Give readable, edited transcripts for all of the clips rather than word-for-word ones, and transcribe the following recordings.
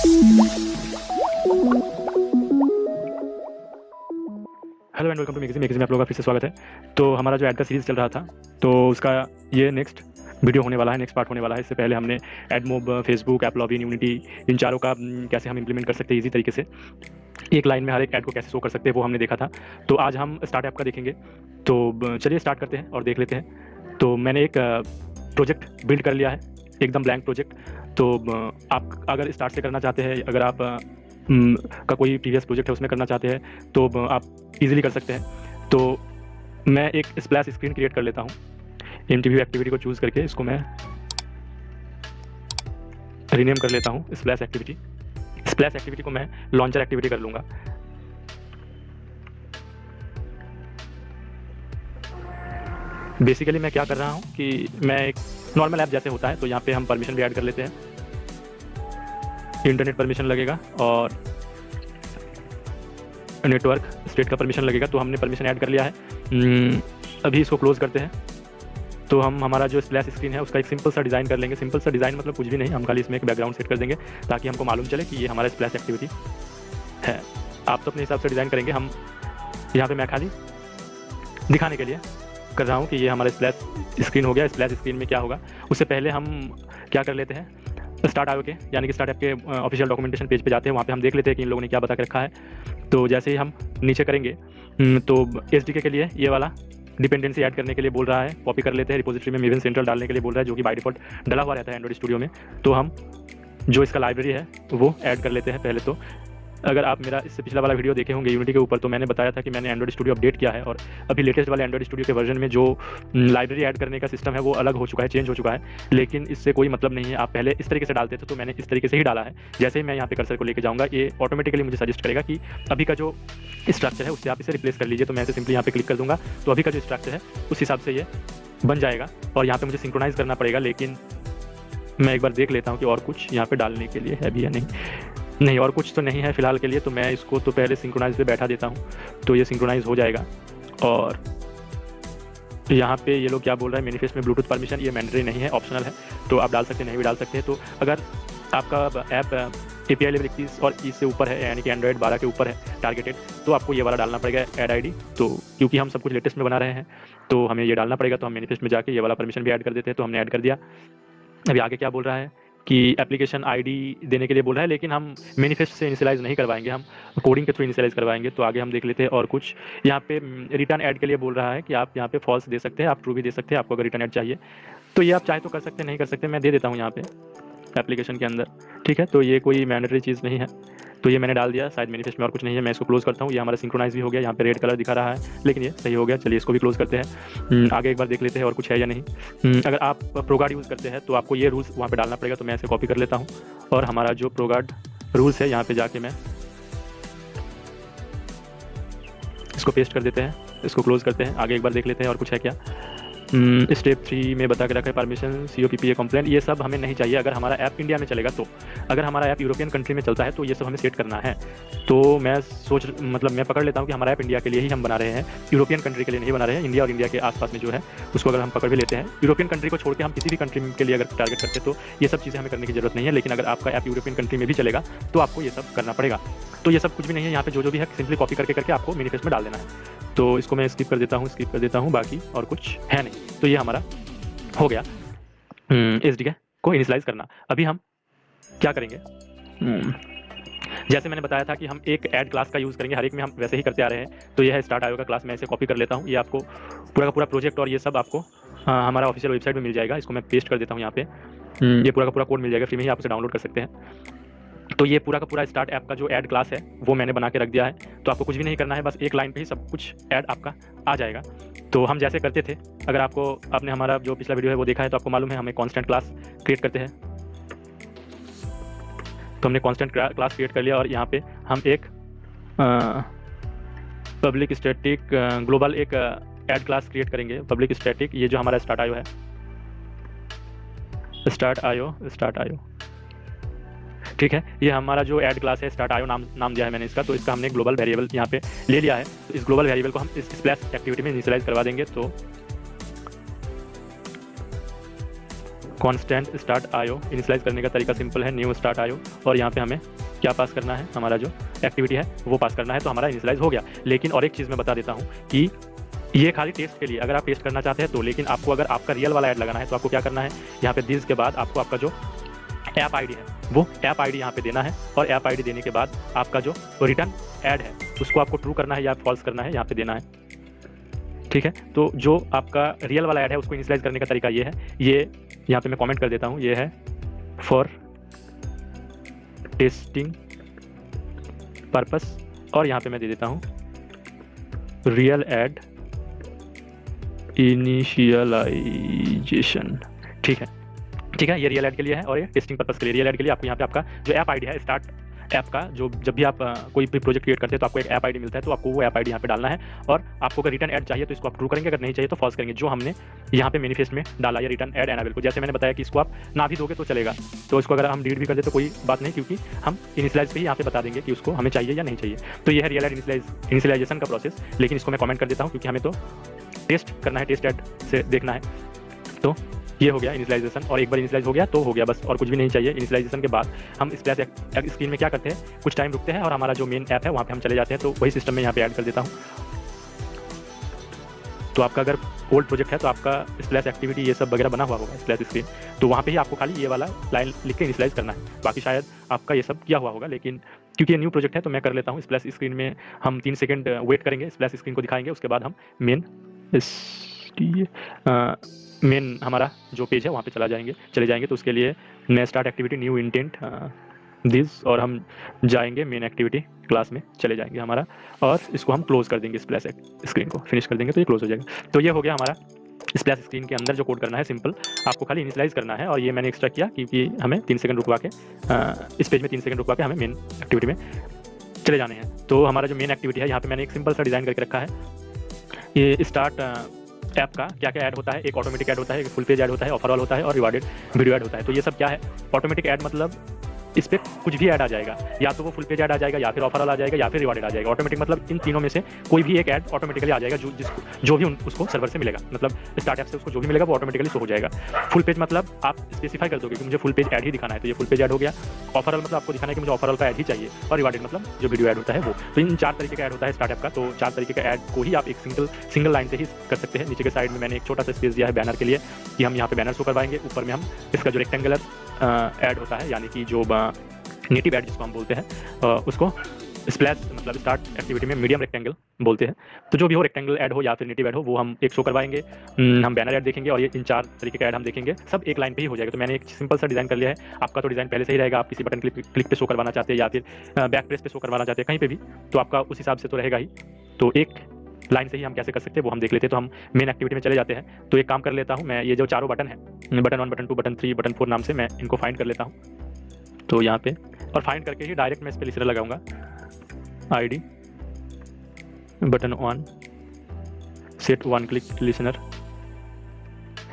Hello and welcome to magazine में आप लोगों का फिर से स्वागत है। तो हमारा जो ऐड का सीरीज़ चल रहा था, तो उसका ये नेक्स्ट वीडियो होने वाला है, नेक्स्ट पार्ट होने वाला है। इससे पहले हमने एडमोब, फेसबुक, एप्लॉगिन, यूनिटी, इन चारों का कैसे हम इंप्लीमेंट कर सकते हैं ईजी तरीके से, एक लाइन में हर एक ऐड को कैसे शो कर सकते हैं, वो हमने देखा था। तो आज हम स्टार्ट ऐप का देखेंगे। तो चलिए स्टार्ट करते हैं और देख लेते हैं। तो मैंने एक प्रोजेक्ट बिल्ड कर लिया है, एकदम ब्लैंक प्रोजेक्ट। तो आप अगर स्टार्ट से करना चाहते हैं, अगर आप का कोई प्रीवियस प्रोजेक्ट है उसमें करना चाहते हैं, तो आप इजीली कर सकते हैं। तो मैं एक स्प्लैश स्क्रीन क्रिएट कर लेता हूँ। MTV एक्टिविटी को चूज़ करके इसको मैं रीनेम कर लेता हूँ स्प्लैश एक्टिविटी। स्प्लैश एक्टिविटी को मैं लॉन्चर एक्टिविटी कर लूँगा। बेसिकली मैं क्या कर रहा हूँ कि मैं एक नॉर्मल ऐप जैसे होता है, तो यहाँ पे हम परमिशन भी ऐड कर लेते हैं। इंटरनेट परमिशन लगेगा और नेटवर्क स्टेट का परमिशन लगेगा। तो हमने परमिशन ऐड कर लिया है। अभी इसको क्लोज करते हैं। तो हम हमारा जो स्प्लैश स्क्रीन है उसका एक सिंपल सा डिज़ाइन कर लेंगे। सिंपल सा डिज़ाइन मतलब कुछ भी नहीं, हम खाली इसमें एक बैकग्राउंड सेट कर देंगे ताकि हमको मालूम चले कि ये हमारा स्प्लैश एक्टिविटी है। आप तो अपने हिसाब से डिज़ाइन करेंगे, हम यहाँ पे मैं खाली दिखाने के लिए कर रहा हूँ कि ये हमारा स्प्लैश स्क्रीन हो गया। स्प्लैश स्क्रीन में क्या होगा, उससे पहले हम क्या कर लेते हैं, स्टार्ट आयो के यानी कि स्टार्ट ऐप के ऑफिशियल डॉक्यूमेंटेशन पेज पे जाते हैं। वहाँ पे हम देख लेते हैं कि इन लोगों ने क्या बता के रखा है। तो जैसे ही हम नीचे करेंगे तो SDK के लिए ये वाला डिपेंडेंसी ऐड करने के लिए बोल रहा है, कॉपी कर लेते हैं। रिपोजिटरी में मेवन सेंट्रल डालने के लिए बोल रहा है, जो कि बाय डिफॉल्ट डला हुआ रहता है एंड्रॉइड स्टूडियो में। तो हम जो इसका लाइब्रेरी है वो ऐड कर लेते हैं पहले। तो अगर आप मेरा इससे पिछला वाला वीडियो देखे होंगे यूनिटी के ऊपर, तो मैंने बताया था कि मैंने एंड्रॉइड स्टूडियो अपडेट किया है और अभी लेटेस्ट वाले एंड्रॉइड स्टूडियो के वर्जन में जो लाइब्रेरी ऐड करने का सिस्टम है वो अलग हो चुका है, चेंज हो चुका है। लेकिन इससे कोई मतलब नहीं है, आप पहले इस तरीके से डालते थे, तो मैंने इस तरीके से ही डाला है। जैसे ही मैं यहाँ पे कर्सर को लेके जाऊँगा, ये ऑटोमेटिकली मुझे सजेस्ट करेगा कि अभी का जो स्ट्रक्चर है उससे आप इसे रिप्लेस कर लीजिए। तो मैं इसे सिंपली यहाँ पे क्लिक कर दूँगा, तो अभी का जो स्ट्रक्चर है उस हिसाब से ये बन जाएगा। और यहाँ पर मुझे सिंक्रोनाइज़ करना पड़ेगा, लेकिन मैं एक बार देख लेता हूँ कि और कुछ यहाँ पर डालने के लिए है भी या नहीं, और कुछ तो नहीं है फिलहाल के लिए। तो मैं इसको तो पहले सिंक्रोनाइज पे बैठा देता हूँ, तो ये सिंक्रोनाइज हो जाएगा। और यहाँ पे ये लोग क्या बोल रहा है, मैनिफेस्ट में ब्लूटूथ परमिशन, ये मैंडेटरी नहीं है, ऑप्शनल है। तो आप डाल सकते हैं, नहीं भी डाल सकते हैं। तो अगर आपका ऐप API लेवल 21 और इससे ऊपर है, यानी कि एंड्रॉइड 12 के ऊपर है टारगेटेड, तो आपको ये वाला डालना पड़ेगा ऐड ID। तो क्योंकि हम सब कुछ लेटेस्ट में बना रहे हैं तो हमें ये डालना पड़ेगा। तो हम मैनिफेस्ट में जाके ये वाला परमिशन भी ऐड कर देते हैं। तो हमने ऐड कर दिया। अभी आगे क्या बोल रहा है कि एप्लीकेशन ID देने के लिए बोल रहा है, लेकिन हम मैनिफेस्ट से इनिशियलाइज़ नहीं करवाएंगे, हम कोडिंग के थ्रू इनिशियलाइज़ करवाएंगे। तो आगे हम देख लेते हैं और कुछ। यहाँ पे रिटर्न ऐड के लिए बोल रहा है कि आप यहाँ पे फॉल्स दे सकते हैं, आप ट्रू भी दे सकते हैं, आपको अगर रिटर्न ऐड चाहिए। तो ये आप चाहे तो कर सकते हैं, नहीं कर सकते, मैं दे देता हूँ यहाँ पे एप्लीकेशन के अंदर, ठीक है। तो ये कोई मैंडेटरी चीज़ नहीं है। तो ये मैंने डाल दिया, शायद मैनिफेस्ट में और कुछ नहीं है। मैं इसको क्लोज़ करता हूँ। ये हमारा सिंक्रोनाइज भी हो गया, यहाँ पे रेड कलर दिखा रहा है, लेकिन ये सही हो गया। चलिए इसको भी क्लोज़ करते हैं। आगे एक बार देख लेते हैं और कुछ है या नहीं। अगर आप प्रोगार्ड यूज़ करते हैं तो आपको ये रूल्स वहाँ पे डालना पड़ेगा। तो मैं इसे कॉपी कर लेता हूँ और हमारा जो प्रोगार्ड रूल्स है यहाँ पे जाके मैं इसको पेस्ट कर देते हैं, इसको क्लोज़ करते हैं। आगे एक बार देख लेते हैं और कुछ है क्या। स्टेप 3 में बता के रखा है परमिशन, COPPA कंप्लेंट, ये सब हमें नहीं चाहिए अगर हमारा ऐप इंडिया में चलेगा। तो अगर हमारा ऐप यूरोपियन कंट्री में चलता है तो ये सब हमें सेट करना है। तो मैं मैं पकड़ लेता हूँ कि हमारा ऐप इंडिया के लिए ही हम बना रहे हैं, यूरोपियन कंट्री के लिए नहीं बना रहे हैं। इंडिया और इंडिया के आसपास में जो है उसको अगर हम पकड़ भी लेते हैं, यूरोपियन कंट्री को छोड़ के हम किसी भी कंट्री के लिए अगर टारगेट करते हैं तो ये सब चीज़ें हमें करने की जरूरत नहीं है। लेकिन अगर आपका ऐप यूरोपियन कंट्री में भी चलेगा तो आपको ये सब करना पड़ेगा। तो ये सब कुछ भी नहीं है, यहाँ पे जो भी है सिंपली कॉपी करके आपको मैनिफेस्ट में डाल देना है। तो इसको मैं स्किप कर देता हूँ, बाकी और कुछ है नहीं। तो ये हमारा हो गया SDK को इनिशियलाइज करना। अभी हम क्या करेंगे, जैसे मैंने बताया था कि हम एक ऐड क्लास का यूज़ करेंगे, हर एक में हम वैसे ही करते आ रहे हैं। तो ये है स्टार्ट आयो का क्लास, मैं इसे कॉपी कर लेता हूँ। ये आपको पूरा का पूरा प्रोजेक्ट और ये सब आपको हमारा ऑफिशियल वेबसाइट में मिल जाएगा। इसको मैं पेस्ट कर देता हूँ यहाँ पे। ये पूरा का पूरा कोड मिल जाएगा, फ्री में ही आप इसे डाउनलोड कर सकते हैं। तो ये पूरा का पूरा स्टार्ट ऐप का जो ऐड क्लास है वो मैंने बना के रख दिया है। तो आपको कुछ भी नहीं करना है, बस एक लाइन पे ही सब कुछ ऐड आपका आ जाएगा। तो हम जैसे करते थे, अगर आपने हमारा जो पिछला वीडियो है वो देखा है तो आपको मालूम है हमें कांस्टेंट क्लास क्रिएट करते हैं। तो हमने कांस्टेंट क्लास क्रिएट कर लिया और यहाँ पे हम एक पब्लिक स्टैटिक ग्लोबल एक ऐड क्लास क्रिएट करेंगे। पब्लिक स्टैटिक, ये जो हमारा स्टार्ट आयो है, स्टार्ट आयो, ठीक है। ये हमारा जो ऐड क्लास है, स्टार्ट आयो नाम दिया है मैंने इसका। तो इसका हमने ग्लोबल वेरिएबल यहाँ पे ले लिया है। तो इस ग्लोबल वेरिएबल को हम इस स्प्लैश एक्टिविटी में इनिशियलाइज करवा देंगे। तो कॉन्स्टेंट स्टार्ट आयो, इनिशियलाइज करने का तरीका सिंपल है, न्यू स्टार्ट आयो, और यहाँ पे हमें क्या पास करना है, हमारा जो एक्टिविटी है वो पास करना है, तो हमारा इनिशियलाइज हो गया। लेकिन और एक चीज़ मैं बता देता हूँ कि ये खाली टेस्ट के लिए, अगर आप टेस्ट करना चाहते हैं तो, लेकिन आपको अगर आपका रियल वाला ऐड लगाना है तो आपको क्या करना है, यहाँ पे दिस के बाद आपको आपका जो ऐप आईडी है वो ऐप आईडी यहाँ पे देना है, और ऐप आईडी देने के बाद आपका जो रिटर्न ऐड है उसको आपको ट्रू करना है या फॉल्स करना है यहाँ पे देना है। ठीक है, तो जो आपका रियल वाला ऐड है उसको इनिशियलाइज करने का तरीका ये है, ये यहाँ पे मैं कमेंट कर देता हूँ, ये है फॉर टेस्टिंग पर्पस, और यहाँ पे मैं दे देता हूँ रियल ऐड इनिशियलाइजेशन। ठीक है, ठीक है, ये रियल ऐड के लिए है और ये टेस्टिंग पर्पस के लिए। रियल ऐड के लिए आपको यहाँ पे आपका जो ऐप आईडी है स्टार्ट ऐप का, जो जब भी आप कोई भी प्रोजेक्ट क्रिएट करते हैं तो आपको एक ऐप आईडी मिलता है, तो आपको वो ऐप आईडी यहाँ पे डालना है, और आपको अगर रिटर्न ऐड चाहिए तो इसको आप ट्रू करेंगे, अगर नहीं चाहिए तो फॉल्स करेंगे, जो हमने यहाँ पे मैनिफेस्ट में डाला है रिटर्न ऐड एनाबल को। जैसे मैंने बताया कि इसको आप ना भी दोगे तो चलेगा, तो इसको अगर हम डिलीट भी कर दे तो कोई बात नहीं, क्योंकि हम इनिशियलाइज पे ही यहाँ पे बता देंगे कि उसको हमें चाहिए या नहीं चाहिए। तो ये है रियल ऐड इनिशियलाइजेशन का प्रोसेस, लेकिन इसको मैं कमेंट कर देता हूँ क्योंकि हमें तो टेस्ट करना है, टेस्ट ऐड से देखना है। तो ये हो गया इनिशियलाइजेशन, और एक बार इनिशियलाइज हो गया तो हो गया बस, और कुछ भी नहीं चाहिए। इनिशियलाइजेशन के बाद हम स्प्लैश स्क्रीन में क्या करते हैं, कुछ टाइम रुकते हैं और हमारा जो मेन ऐप है वहाँ पे हम चले जाते हैं, तो वही सिस्टम में यहाँ पे ऐड कर देता हूँ। तो आपका अगर ओल्ड प्रोजेक्ट है तो आपका स्प्लैश एक्टिविटी ये सब वगैरह बना हुआ होगा स्प्लैश स्क्रीन, तो वहाँ पे ही आपको खाली ये वाला लाइन लिख के इनिशियलाइज करना है, बाकी शायद आपका ये सब किया हुआ होगा, लेकिन क्योंकि ये न्यू प्रोजेक्ट है तो मैं कर लेता हूँ। स्प्लैश स्क्रीन में हम 3 सेकंड वेट करेंगे, स्प्लैश स्क्रीन को दिखाएंगे, उसके बाद हम मेन हमारा जो पेज है वहाँ पे चले जाएंगे। तो उसके लिए मैं start activity new intent this, और हम जाएंगे मेन एक्टिविटी क्लास में चले जाएंगे हमारा, और इसको हम क्लोज कर देंगे, स्प्लैश स्क्रीन को फिनिश कर देंगे तो ये क्लोज हो जाएगा। तो ये हो गया हमारा स्प्लैश स्क्रीन के अंदर जो कोड करना है सिंपल, आपको खाली इनिशियलाइज करना है, और ये मैंने एक्स्ट्रा किया क्योंकि हमें 3 सेकंड रुकवा के इस पेज में 3 सेकंड रुकवा के हमें मेन एक्टिविटी में चले जाने हैं। तो हमारा जो मेन एक्टिविटी है यहाँ पे मैंने एक सिंपल सा डिज़ाइन करके रखा है। ये स्टार्ट ऐप का क्या क्या ऐड होता है, एक ऑटोमेटिक ऐड होता है, एक फुल पेज ऐड होता है, ऑफर ऑल होता है, और रिवार्डेड वीडियो ऐड होता है। तो ये सब क्या है, ऑटोमेटिक ऐड मतलब इस पर कुछ भी ऐड आ जाएगा, या तो वो फुल पेज ऐड आ जाएगा, या फिर ऑफर ऑल आ जाएगा, या फिर रिवार्डेड आ जाएगा। ऑटोमेटिक मतलब इन तीनों में से कोई भी एक ऐड ऑटोमेटिकली आ जाएगा, जो भी उसको सर्वर से मिलेगा, मतलब स्टार्ट ऐप से उसको जो भी मिलेगा वो ऑटोमेटिकली शो हो जाएगा। फुल पेज मतलब आप स्पेसिफाई कर दोगे कि मुझे फुल पेज ऐड ही दिखाना है, तो ये फुल पेज ऐड हो गया। ऑफर ऑल मतलब आपको दिखाना है कि मुझे ऑफर ऑल का ऐड ही चाहिए, और रिवार्डेड मतलब जो वीडियो ऐड होता है वो। तो इन 4 तरीके का ऐड होता है स्टार्ट ऐप का, तो 4 तरीके का ऐड को ही आप एक सिंगल लाइन से ही कर सकते हैं। नीचे के साइड में मैंने एक छोटा सा स्पेस दिया है बैनर के लिए, कि हम यहाँ पे बैनर शो करवाएंगे, ऊपर में हम इसका जो रेक्टेंगुलर ऐड होता है, यानी कि जो नेटिव ऐड जिसको हम बोलते हैं, उसको स्प्लैश मतलब स्टार्ट एक्टिविटी में मीडियम रेक्टेंगल बोलते हैं। तो जो भी हो, रेक्टेंगल ऐड हो या फिर नेटिव ऐड हो, वो हम एक शो करवाएंगे। हम बैनर ऐड देखेंगे, और ये इन 4 तरीके का ऐड हम देखेंगे, सब एक लाइन पे ही हो जाएगा। तो मैंने एक सिंपल सा डिज़ाइन कर लिया है, आपका तो डिज़ाइन पहले से ही रहेगा। आप किसी बटन क्लिक पे शो करवाना चाहते हैं, या फिर बैक प्रेस पे शो करवाना चाहते हैं, कहीं पे भी, तो आपका उस हिसाब से तो रहेगा ही। तो एक लाइन से ही हम कैसे कर सकते हैं वो हम देख लेते हैं। तो हम मेन एक्टिविटी में चले जाते हैं। तो एक काम कर लेता हूँ मैं, ये जो चारों बटन है, बटन 1, बटन 2, बटन 3, बटन 4 नाम से मैं इनको फाइंड कर लेता हूँ। तो यहाँ पे, और फाइंड करके ही डायरेक्ट मैं इस पे लिसनर लगाऊंगा, ID button 1 set 1 click listener.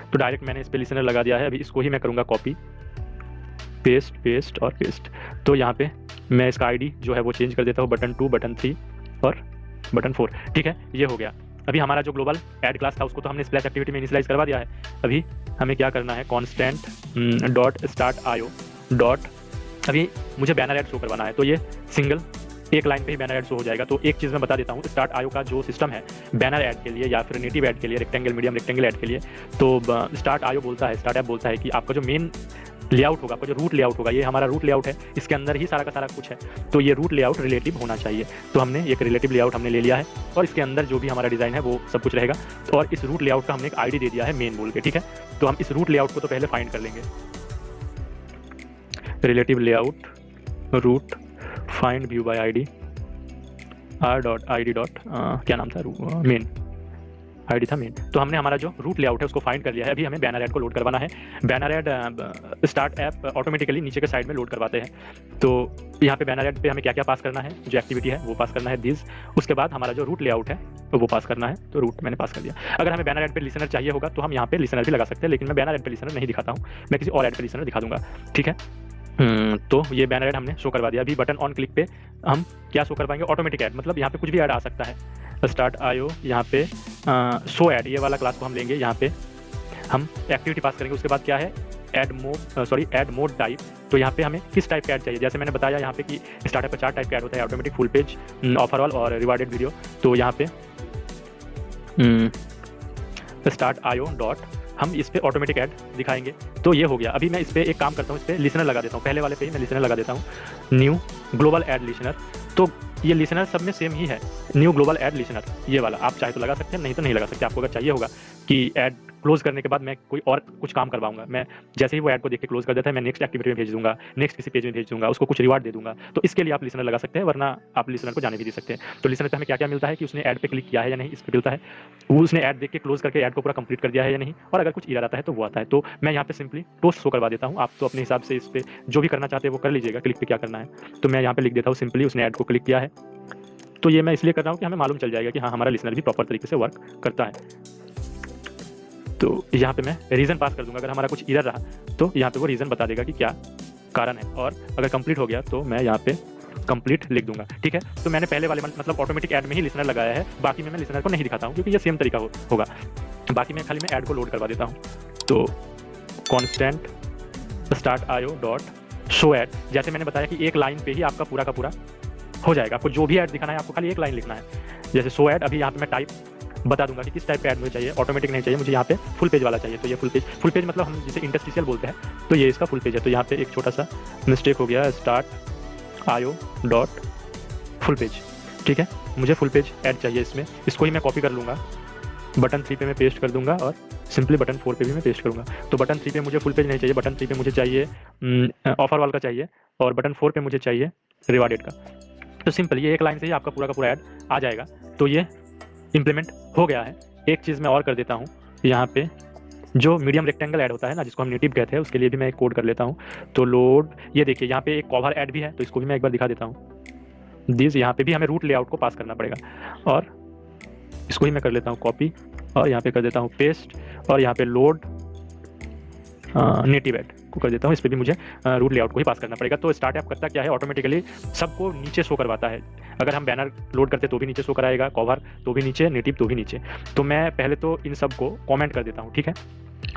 तो डायरेक्ट मैंने इस पे लिसनर लगा दिया है। अभी इसको ही मैं करूँगा कॉपी, पेस्ट और पेस्ट। तो यहाँ पे मैं इसका आईडी जो है वो चेंज कर देता हूँ, बटन 2, बटन 3 और बटन 4। ठीक है, ये हो गया। अभी हमारा जो ग्लोबल ऐड क्लास था उसको तो हमने स्प्लैश एक्टिविटी में इनिशियलाइज करवा दिया है। अभी हमें क्या करना है, कॉन्स्टेंट डॉट स्टार्ट आयो डॉट, अभी मुझे बैनर ऐड शो करवाना है। तो ये सिंगल एक लाइन पे ही बैनर ऐड शो हो जाएगा। तो एक चीज़ मैं बता देता हूँ, स्टार्ट आयो का जो सिस्टम है बैनर ऐड के लिए या फिर नेटिव ऐड के लिए, रेक्टेंगल मीडियम रेक्टेंगल ऐड के लिए, तो स्टार्ट आयो बोलता है, स्टार्ट ऐप बोलता है कि आपका जो मेन लेआउट होगा, आपका जो रूट लेआउट होगा, ये हमारा रूट लेआउट है, इसके अंदर ही सारा का सारा कुछ है। तो ये रूट लेआउट रिलेटिव होना चाहिए। तो हमने एक रिलेटिव लेआउट हमने ले लिया है, और इसके अंदर जो भी हमारा डिज़ाइन है वो सब कुछ रहेगा। तो और इस रूट लेआउट का हमने एक आईडी दे दिया है मेन बोल के। ठीक है, तो हम इस रूट लेआउट को तो पहले फाइंड कर लेंगे, relative layout root find view by ID r.id. क्या नाम था, मेन आईडी था मेन। तो हमने हमारा जो रूट लेआउट है उसको फाइंड कर लिया है। अभी हमें बैनर ऐड को लोड करवाना है। Banner ad start app automatically नीचे के साइड में लोड करवाते हैं। तो यहाँ पे बैनर ऐड पे हमें क्या क्या पास करना है, जो एक्टिविटी है वो पास करना है दिस, उसके बाद हमारा जो रूट लेआउट है वो पास करना है। तो रूट मैंने पास कर दिया। अगर हमें बैनर ऐड पे लिसनर चाहिए होगा तो हम यहाँ पे लिसनर भी लगा सकते हैं, लेकिन मैं बैनर ऐड पे लिसनर नहीं दिखाता हूँ, मैं किसी और ऐड पे लिसनर दिखा दूंगा। ठीक है, तो ये बैनर ऐड हमने शो करवा दिया। अभी बटन ऑन क्लिक पे हम क्या शो करवाएंगे, ऑटोमेटिक ऐड, मतलब यहाँ पे कुछ भी ऐड आ सकता है। स्टार्ट आयो, यहाँ पे शो ऐड, ये वाला क्लास को हम लेंगे, यहाँ पे हम एक्टिविटी पास करेंगे। उसके बाद क्या है, ऐड मोड टाइप। तो यहाँ पे हमें किस टाइप का ऐड चाहिए, जैसे मैंने बताया यहाँ पे कि स्टार्टअप पर 4 टाइप का ऐड होता है, automatic, full page, offer all और रिवार्डेड वीडियो। तो यहाँ पे स्टार्ट आयो डॉट, हम इस पे ऑटोमेटिक ऐड दिखाएंगे। तो ये हो गया। अभी मैं इस पे एक काम करता हूँ, इस पे लिसनर लगा देता हूँ, पहले वाले पे ही मैं लिसनर लगा देता हूँ, न्यू ग्लोबल ऐड लिसनर। तो ये लिसनर सब में सेम ही है, न्यू ग्लोबल ऐड लिसनर, ये वाला आप चाहे तो लगा सकते हैं, नहीं तो नहीं लगा सकते। आपको अगर चाहिए होगा कि ऐड क्लोज करने के बाद मैं कोई और कुछ काम करवाऊंगा, मैं जैसे ही वो ऐड को देख के क्लोज कर देता है, मैं नेक्स्ट एक्टिविटी में भेज दूंगा, नेक्स्ट किसी पेज में भेज दूंगा, उसको कुछ रिवार्ड दे दूंगा। तो इसके लिए आप लिसनर लगा सकते हैं, वरना आप लिसनर को जाने भी दे सकते हैं। तो लिसनर पे हमें क्या क्या मिलता है कि उसने ऐड पे क्लिक किया है या नहीं, इस पे मिलता है, वो उसने ऐड देख के क्लोज करके ऐड को पूरा कंप्लीट कर दिया है या नहीं, और अगर कुछ एरर आता है तो वो आता है। तो मैं यहाँ पे सिंपली टोस्ट शो करवा देता हूँ, आप तो अपने हिसाब से इस पे जो भी करना चाहते हैं वो कर लीजिएगा, क्लिक पे क्या करना है। तो मैं यहाँ पे लिख देता हूँ सिंपली उसने ऐड को क्लिक किया है। तो ये मैं इसलिए कर रहा हूँ कि हमें मालूम चल जाएगा कि हाँ हमारा लिसनर भी प्रॉपर तरीके से वर्क करता है। तो यहाँ पे मैं रीज़न पास कर दूंगा, अगर हमारा कुछ एरर रहा तो यहाँ पे वो रीज़न बता देगा कि क्या कारण है, और अगर कंप्लीट हो गया तो मैं यहाँ पे कंप्लीट लिख दूंगा। ठीक है, तो मैंने पहले वाले मतलब ऑटोमेटिक ऐड में ही लिसनर लगाया है, बाकी में मैं लिसनर को नहीं दिखाता हूँ क्योंकि ये सेम तरीका होगा। बाकी में खाली मैं ऐड को लोड करवा देता हूँ। तो कॉन्स्टेंट स्टार्ट आयो डॉट शो ऐड, जैसे मैंने बताया कि एक लाइन पे ही आपका पूरा का पूरा हो जाएगा। आपको जो भी ऐड दिखाना है आपको खाली एक लाइन लिखना है। जैसे शो ऐड, अभी यहाँ पे मैं टाइप बता दूंगा कि किस टाइप का ऐड मुझे चाहिए, ऑटोमेटिक नहीं चाहिए मुझे, यहाँ पे फुल पेज वाला चाहिए। तो ये फुल पेज मतलब हम जिसे इंटरस्टिशियल बोलते हैं, तो ये इसका फुल पेज है। तो यहाँ पे एक छोटा सा मिस्टेक हो गया, स्टार्ट आयो डॉट फुल पेज। ठीक है, मुझे फुल पेज ऐड चाहिए इसमें, इसको ही मैं कॉपी कर लूँगा, बटन 3 पे मैं पेस्ट कर दूंगा और सिंपली बटन 4 पे भी मैं पेस्ट करूंगा। तो बटन 3 पे मुझे फुल पेज नहीं चाहिए, बटन 3 पे मुझे चाहिए ऑफर वाल का चाहिए, और बटन 4 पे मुझे चाहिए रिवार्डेड का। तो सिंपल ये एक लाइन से ही आपका पूरा का पूरा ऐड आ जाएगा। तो ये इम्प्लीमेंट हो गया है। एक चीज़ मैं और कर देता हूँ, यहाँ पे जो मीडियम रेक्टेंगल ऐड होता है ना, जिसको हम नेटिव कहते हैं, उसके लिए भी मैं एक कोड कर लेता हूँ। तो लोड, ये देखिए यहाँ पे एक कवर ऐड भी है, तो इसको भी मैं एक बार दिखा देता हूँ। दिस, यहाँ पे भी हमें रूट लेआउट को पास करना पड़ेगा, और इसको ही मैं कर लेता हूँ कॉपी, और यहाँ पे कर देता हूँ पेस्ट, और यहाँ पे लोड नेटिव ऐड को कर देता हूँ। इस पर भी मुझे रूट लेआउट को ही पास करना पड़ेगा। तो स्टार्ट ऐप करता क्या है, ऑटोमेटिकली सबको नीचे शो करवाता है। अगर हम बैनर लोड करते तो भी नीचे शो कराएगा, कवर तो भी नीचे, नेटिव तो भी नीचे। तो मैं पहले तो इन सब को कमेंट कर देता हूँ। ठीक है,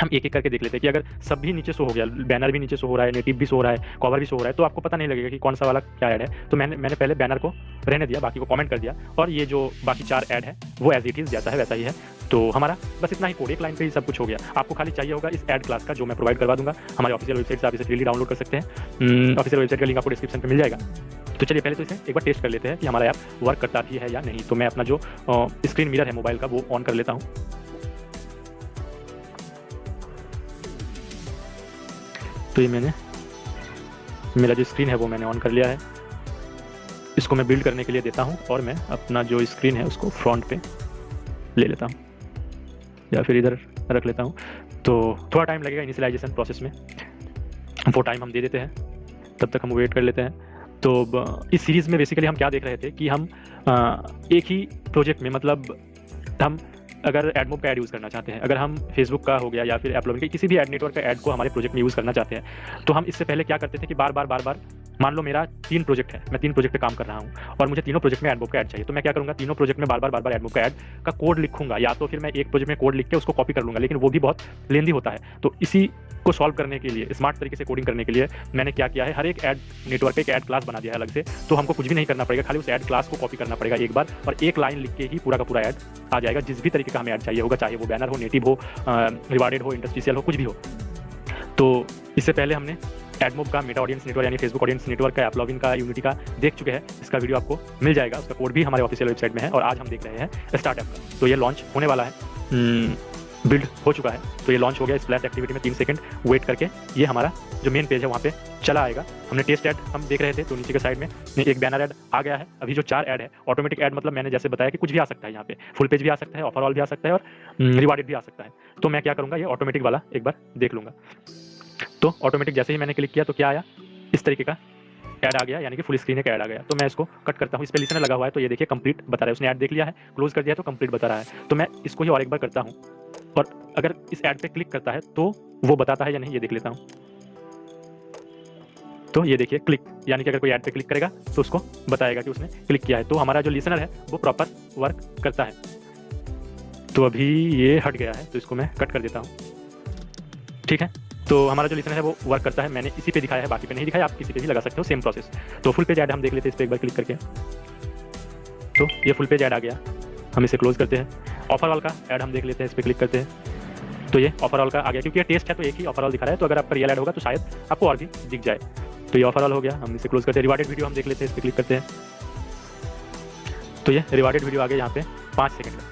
हम एक एक करके देख लेते हैं कि अगर सब भी नीचे शो हो गया, बैनर भी नीचे शो हो रहा है, नेटिव भी शो हो रहा है, कवर भी शो हो रहा है, तो आपको पता नहीं लगेगा कि कौन सा वाला क्या ऐड है। तो मैंने पहले बैनर को रहने दिया, बाकी को कमेंट कर दिया, और ये जो बाकी 4 ऐड है वो एज इट इज़ जैसा है वैसा ही है। तो हमारा बस इतना ही कोड, एक लाइन पे ही सब कुछ हो गया। आपको खाली चाहिए होगा इस ऐड क्लास का, जो मैं प्रोवाइड करवा दूंगा हमारे ऑफिशियल वेबसाइट से, आप इसे फ्रीली डाउनलोड कर सकते हैं। ऑफिशियल वेबसाइट का लिंक आपको डिस्क्रिप्शन पे मिल जाएगा। तो चलिए पहले तो इसे एक बार टेस्ट कर लेते हैं कि हमारा ऐप वर्क करता भी है या नहीं। तो मैं अपना जो स्क्रीन मिरर है मोबाइल का वो ऑन कर लेता हूँ। तो ये मेरा जो स्क्रीन है वो मैंने ऑन कर लिया है। इसको मैं बिल्ड करने के लिए देता हूँ, और मैं अपना जो स्क्रीन है उसको फ्रंट पे ले लेता हूँ, या फिर इधर रख लेता हूँ। तो थोड़ा टाइम लगेगा इनिशियलाइजेशन प्रोसेस में, वो टाइम हम दे देते हैं, तब तक हम वेट कर लेते हैं। तो इस सीरीज़ में बेसिकली हम क्या देख रहे थे कि हम एक ही प्रोजेक्ट में, मतलब हम अगर एडमोब का ऐड यूज़ करना चाहते हैं, अगर हम फेसबुक का हो गया या फिर एप्लोविन के किसी भी ऐड नेटवर्क का ऐड को हमारे प्रोजेक्ट में यूज़ करना चाहते हैं, तो हम इससे पहले क्या करते थे कि बार बार मान लो मेरा 3 प्रोजेक्ट है, मैं 3 प्रोजेक्ट पे काम कर रहा हूँ, और मुझे तीनों प्रोजेक्ट में एडमोब का ऐड चाहिए। तो मैं क्या करूँगा, तीनों प्रोजेक्ट में बार बार एडमोब का ऐड का कोड लिखूंगा, या तो फिर मैं एक प्रोजेक्ट में कोड लिख के उसको कॉपी कर लूँगा, लेकिन वो भी बहुत लेंदी होता है। तो इसी को सॉल्व करने के लिए, स्मार्ट तरीके से कोडिंग करने के लिए मैंने क्या किया है, हर एक ऐड नेटवर्क एक ऐड क्लास बना दिया है अलग से। तो हमको कुछ भी नहीं करना पड़ेगा, खाली उस ऐड क्लास को कॉपी करना पड़ेगा एक बार, और एक लाइन लिख के ही पूरा का पूरा ऐड आ जाएगा, जिस भी तरीके का हमें ऐड चाहिए होगा, चाहे वो बैनर हो, नेटिव हो, रिवार्डेड हो, इंटरस्टिशियल हो, कुछ भी हो। तो इससे पहले हमने एडमोब का मेटा ऑडियंस नेटवर्क यानी फेसबुक ऑडियंस नेटवर्क का, एप्लोविन का, यूनिटी का देख चुके हैं। इसका वीडियो आपको मिल जाएगा, उसका कोड भी हमारे ऑफिशियल वेबसाइट में है। और आज हम देख रहे हैं स्टार्टअप का। तो ये लॉन्च होने वाला है, बिल्ड हो चुका है, तो ये लॉन्च हो गया। स्प्लैश एक्टिविटी में 3 सेकंड वेट करके ये हमारा जो मेन पेज है वहाँ पे चला आएगा। हमने टेस्ट ऐड हम देख रहे थे, तो नीचे के साइड में एक बैनर ऐड आ गया है। अभी जो 4 ऐड है, ऑटोमेटिक ऐड मतलब मैंने जैसे बताया कि कुछ भी आ सकता है, यहाँ पे फुल पेज भी आ सकता है, ऑफर ऑल भी आ सकता है, और रिवार्डेड भी आ सकता है। तो मैं क्या करूँगा, ये ऑटोमेटिक वाला एक बार देख लूँगा। तो ऑटोमेटिक जैसे ही मैंने क्लिक किया तो क्या आया, इस तरीके का ऐड आ गया, यानी कि फुल स्क्रीन का ऐड आ गया। तो मैं इसको कट करता हूँ, इस पे लिसनर लगा हुआ है, तो ये देखिए कंप्लीट बता रहा है, उसने ऐड देख लिया है, क्लोज कर दिया है, तो कंप्लीट बता रहा है। तो मैं इसको ही और एक बार करता हूँ, और अगर इस ऐड पे क्लिक करता है तो वो बताता है या नहीं, ये देख लेता हूँ। तो ये देखिए क्लिक, यानी कि अगर कोई ऐड पे क्लिक करेगा तो उसको बताएगा कि उसने क्लिक किया है। तो हमारा जो लिसनर है वो प्रॉपर वर्क करता है। तो अभी ये हट गया है, तो इसको मैं कट कर देता हूँ। ठीक है, तो हमारा जो लिसनर है वो वर्क करता है, मैंने इसी पे दिखाया है, बाकी पे नहीं दिखाया, आप किसी पे भी लगा सकते हो, सेम प्रोसेस। तो फुल पेज ऐड हम देख लेते हैं इस पर एक बार क्लिक करके। तो ये फुल पेज ऐड आ गया, हम इसे क्लोज करते हैं। ऑफर वाल का ऐड हम देख लेते हैं, इस पर क्लिक करते हैं। तो ये ऑफर वाल का आ गया, क्योंकि ये टेस्ट है तो एक ही ऑफर वाल दिखा रहा है, तो अगर आपका रियल ऐड होगा तो शायद आपको और भी दिख जाए। तो ये ऑफर वाल हो गया, हम इसे क्लोज करते हैं। रिवार्डेड वीडियो हम देख लेते हैं, इस पर क्लिक करते हैं। तो ये रिवार्डेड वीडियो आ गया यहाँ पे 5 सेकंड का।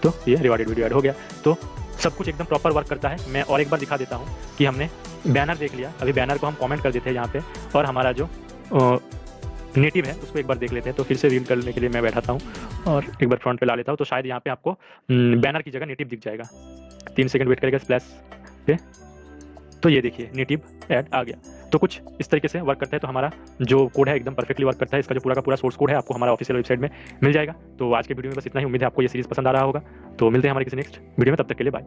तो ये रिवार्डेड वीडियो ऐड हो गया। तो सब कुछ एकदम प्रॉपर वर्क करता है। मैं और एक बार दिखा देता हूँ कि हमने बैनर देख लिया, अभी बैनर को हम कमेंट कर देते हैं यहाँ पे, और हमारा जो नेटिव है उसको एक बार देख लेते हैं। तो फिर से रीड करने के लिए मैं बैठाता हूँ और एक बार फ्रंट पे ला लेता हूँ। तो शायद यहाँ पे आपको बैनर की जगह नेटिव दिख जाएगा। 3 सेकंड वेट करेगा स्प्लैश पे। तो ये देखिए नेटिव ऐड आ गया। तो कुछ इस तरीके से वर्क करता है। तो हमारा जो कोड है एकदम परफेक्टली वर्क करता है। इसका जो पूरा का पूरा सोर्स कोड है आपको हमारा ऑफिशियल वेबसाइट में मिल जाएगा। तो आज के वीडियो में बस इतना ही। उम्मीद है आपको ये सीरीज पसंद आ रहा होगा। तो मिलते हैं हमारे किसी नेक्स्ट वीडियो में, तब तक के लिए बाय।